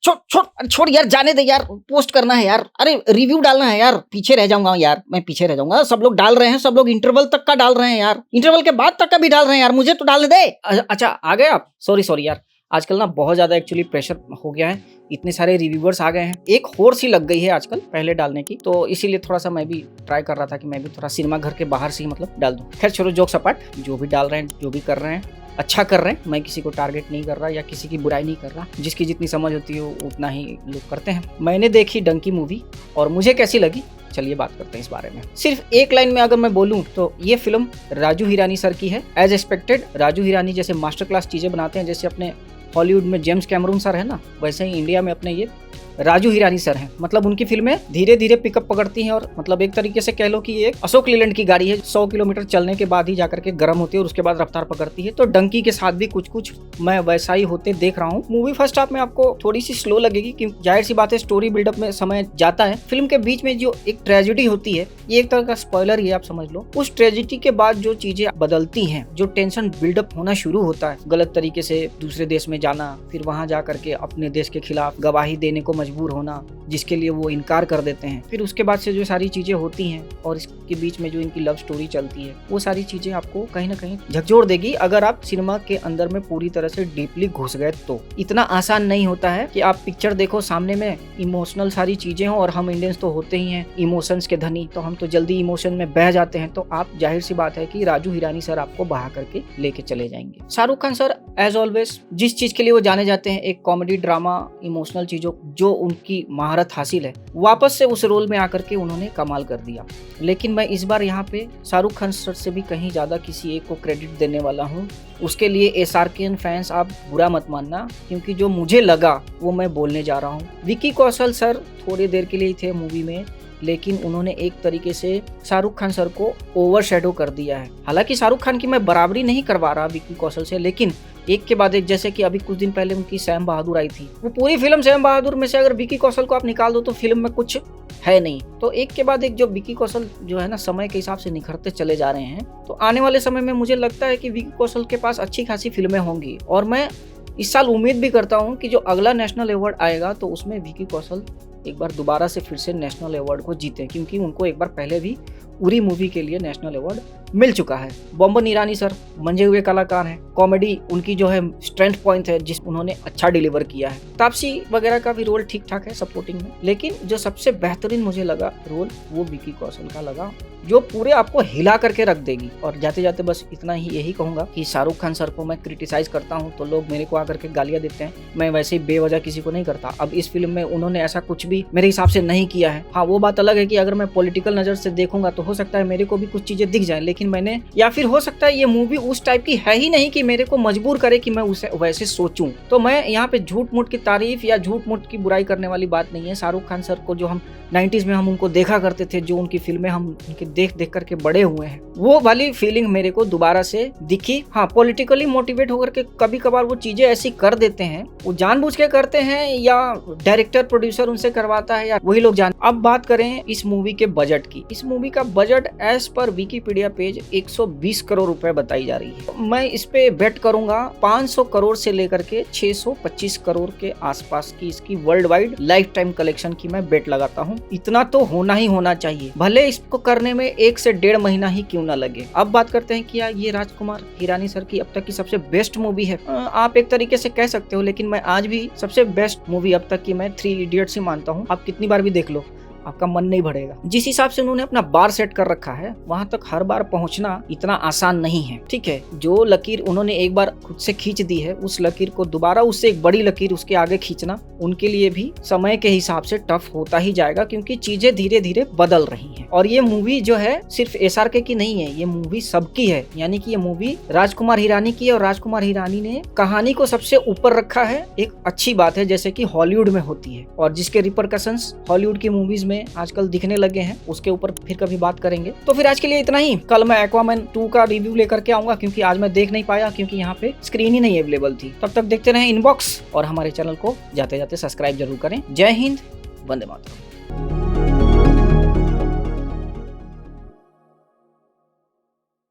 छोड़ यार, जाने दे यार, पोस्ट करना है यार, अरे रिव्यू डालना है यार, पीछे रह जाऊंगा यार, मैं पीछे रह जाऊंगा। सब लोग डाल रहे हैं, सब लोग इंटरवल तक का डाल रहे हैं यार, इंटरवल के बाद तक का भी डाल रहे हैं यार, मुझे तो डालने दे। अच्छा आ गए आप? सॉरी यार, आजकल ना बहुत ज्यादा एक्चुअली प्रेशर हो गया है, इतने सारे रिव्यूअर्स आ गए हैं, एक होड़ सी लग गई है आजकल पहले डालने की, तो इसीलिए थोड़ा सा मैं भी ट्राई कर रहा था कि मैं भी थोड़ा सिनेमा घर के बाहर से ही मतलब डाल दूं। खैर छोड़ो, जोक्स अपार्ट, जो भी डाल रहे हैं, जो भी कर रहे हैं अच्छा कर रहे हैं, मैं किसी को टारगेट नहीं कर रहा या किसी की बुराई नहीं कर रहा, जिसकी जितनी समझ होती है उतना ही लोग करते हैं। मैंने देखी डंकी मूवी और मुझे कैसी लगी, चलिए बात करते हैं इस बारे में। सिर्फ एक लाइन में अगर मैं बोलूं तो ये फिल्म राजू हिरानी सर की है। एज एक्सपेक्टेड, राजू हिरानी जैसे मास्टर क्लास चीजें बनाते हैं, जैसे अपने हॉलीवुड में जेम्स कैमरून सर है ना, वैसे ही इंडिया में अपने ये राजू हिरानी सर हैं। मतलब उनकी फिल्में धीरे धीरे पिकअप पकड़ती हैं और मतलब एक तरीके से कह लो कि ये एक अशोक लीलैंड की गाड़ी है, 100 किलोमीटर चलने के बाद ही जाकर के गर्म होती है और उसके बाद रफ्तार पकड़ती है। तो डंकी के साथ भी कुछ कुछ मैं वैसा ही होते देख रहा हूँ। मूवी फर्स्ट हाफ में आपको थोड़ी सी स्लो लगेगी, क्योंकि जाहिर सी बात है स्टोरी बिल्डअप में समय जाता है। फिल्म के बीच में जो एक ट्रेजेडी होती है, ये एक तरह का स्पॉइलर ही आप समझ लो, उस ट्रेजेडी के बाद जो चीजें बदलती हैं, जो टेंशन बिल्डअप होना शुरू होता है, गलत तरीके से दूसरे देश में जाना, फिर वहां जाकर के अपने देश के खिलाफ गवाही देने को मजबूर होना, जिसके लिए वो इनकार कर देते हैं, फिर उसके बाद से जो सारी चीजें होती हैं और इसके बीच में जो इनकी लव स्टोरी चलती है, वो सारी चीजें आपको कहीं ना कहीं झकझोर देगी अगर आप सिनेमा के अंदर में पूरी तरह से डीपली घुस गए तो। इतना आसान नहीं होता है कि आप पिक्चर देखो, सामने में इमोशनल सारी चीजें हो, और हम इंडियंस तो होते ही हैं इमोशंस के धनी, तो हम तो जल्दी इमोशन में बह जाते हैं, तो आप जाहिर सी बात है कि राजू हिरानी सर आपको बहा करके लेके चले जाएंगे। Shahrukh Khan sir as always जिस चीज के लिए वो जाने जाते हैं, एक कॉमेडी ड्रामा इमोशनल चीजों जो उनकी महारत हासिल है, वापस से उस रोल में आकर के उन्होंने कमाल कर दिया। लेकिन मैं इस बार यहाँ पे शाहरुख खान सर से भी कहीं ज्यादा किसी एक को क्रेडिट देने वाला हूँ। उसके लिए SRKN फैंस आप बुरा मत मानना, क्योंकि जो मुझे लगा वो मैं बोलने जा रहा हूँ। विकी कौशल सर थोड़ी देर के लिए ही थे मूवी में, लेकिन उन्होंने एक तरीके से शाहरुख खान सर को ओवरशैडो कर दिया है। हालांकि शाहरुख खान की मैं बराबरी नहीं करवा रहा विकी कौशल से, लेकिन एक के बाद एक, जैसे कि अभी कुछ दिन पहले उनकी सैम बहादुर आई थी, वो पूरी फिल्म सैम बहादुर में से अगर विकी कौशल को आप निकाल दो तो फिल्म में कुछ है नहीं। तो एक के बाद एक जो विकी कौशल जो है ना, समय के हिसाब से निखरते चले जा रहे हैं। तो आने वाले समय में मुझे लगता है कि विकी कौशल के पास अच्छी खासी फिल्में होंगी, और मैं इस साल उम्मीद भी करता हूँ कि जो अगला नेशनल अवार्ड आएगा तो उसमें विकी कौशल एक बार दोबारा से फिर से नेशनल अवार्ड को जीते, क्योंकि उनको एक बार पहले भी उरी मूवी के लिए नेशनल अवार्ड मिल चुका है। बॉम्बन ईरानी सर मंजे हुए कलाकार हैं, कॉमेडी उनकी जो है स्ट्रेंथ पॉइंट है, जिस उन्होंने अच्छा डिलीवर किया है। तापसी वगैरह का भी रोल ठीक ठाक है सपोर्टिंग में, लेकिन जो सबसे बेहतरीन मुझे लगा रोल वो विकी कौशल का लगा, जो पूरे आपको हिला करके रख देगी। और जाते जाते बस इतना ही यही कहूंगा कि शाहरुख खान सर को मैं क्रिटिसाइज करता हूं तो लोग मेरे को आकर के गालियां देते हैं, मैं वैसे ही बेवजह किसी को नहीं करता। अब इस फिल्म में उन्होंने ऐसा कुछ भी मेरे हिसाब से नहीं किया है। हाँ, वो बात अलग है कि अगर मैं पॉलिटिकल नजर से देखूंगा तो हो सकता है मेरे को भी कुछ चीजें दिख जाए, लेकिन मैंने, या फिर हो सकता है ये मूवी उस टाइप की है ही नहीं कि मेरे को मजबूर करे कि मैं उसे वैसे सोचूं। तो मैं यहाँ पे झूठ मूठ की तारीफ या झूठ मूठ की बुराई करने वाली बात नहीं है। शाहरुख खान सर को जो हम 90s में हम उनको देखा करते थे, जो उनकी फिल्में हम उनके देख देख करके बड़े हुए हैं, वो वाली फीलिंग मेरे को दोबारा से दिखी। हाँ, पॉलिटिकली मोटिवेट होकर के कभी कभार वो चीजें ऐसी कर देते हैं, वो जानबूझ के करते हैं या डायरेक्टर प्रोड्यूसर उनसे करवाता है, या वही लोग जान। अब बात करें इस मूवी के बजट की। इस मूवी का budget as per Wikipedia page 120 crore रुपए बताई जा रही है। मैं इस पे बेट करूंगा 500 करोड़ से लेकर के 625 करोड़ के आसपास की इसकी world wide life time collection की मैं बेट लगाता हूँ। इतना तो होना ही होना चाहिए, भले इसको करने में 1 से 1.5 महीना ही क्यों ना लगे। अब बात करते हैं कि ये राजकुमार हिरानी सर की अब तक की सबसे बेस्ट मूवी है। आप एक तरीके से कह सकते हो, लेकिन मैं आज भी सबसे बेस्ट मूवी अब तक की मैं 3 इडियट्स ही मानता हूँ। आप कितनी बार भी देख लो, आपका मन नहीं भरेगा। जिस हिसाब से उन्होंने अपना बार सेट कर रखा है, वहां तक हर बार पहुंचना इतना आसान नहीं है। ठीक है, जो लकीर उन्होंने एक बार खुद से खींच दी है, उस लकीर को दोबारा उससे एक बड़ी लकीर उसके आगे खींचना उनके लिए भी समय के हिसाब से टफ होता ही जाएगा, क्योंकि चीजें धीरे धीरे बदल रही हैं। और ये मूवी जो है सिर्फ SRK की नहीं है, ये मूवी सबकी है। यानी कि ये मूवी राजकुमार हिरानी की है, और राजकुमार हिरानी ने कहानी को सबसे ऊपर रखा है। एक अच्छी बात है, जैसे कि हॉलीवुड में होती है, और जिसके रिपरकशंस हॉलीवुड की मूवीज में आजकल दिखने लगे हैं, उसके ऊपर फिर कभी बात करेंगे। तो फिर आज के लिए इतना ही। कल मैं एक्वामैन 2 का रिव्यू लेकर के आऊंगा, क्योंकि आज मैं देख नहीं पाया, क्योंकि यहाँ पे स्क्रीन ही नहीं अवेलेबल थी। तब तक देखते रहें इनबॉक्स, और हमारे चैनल को जाते जाते सब्सक्राइब जरूर करें। जय हिंद, वंदे मातरम।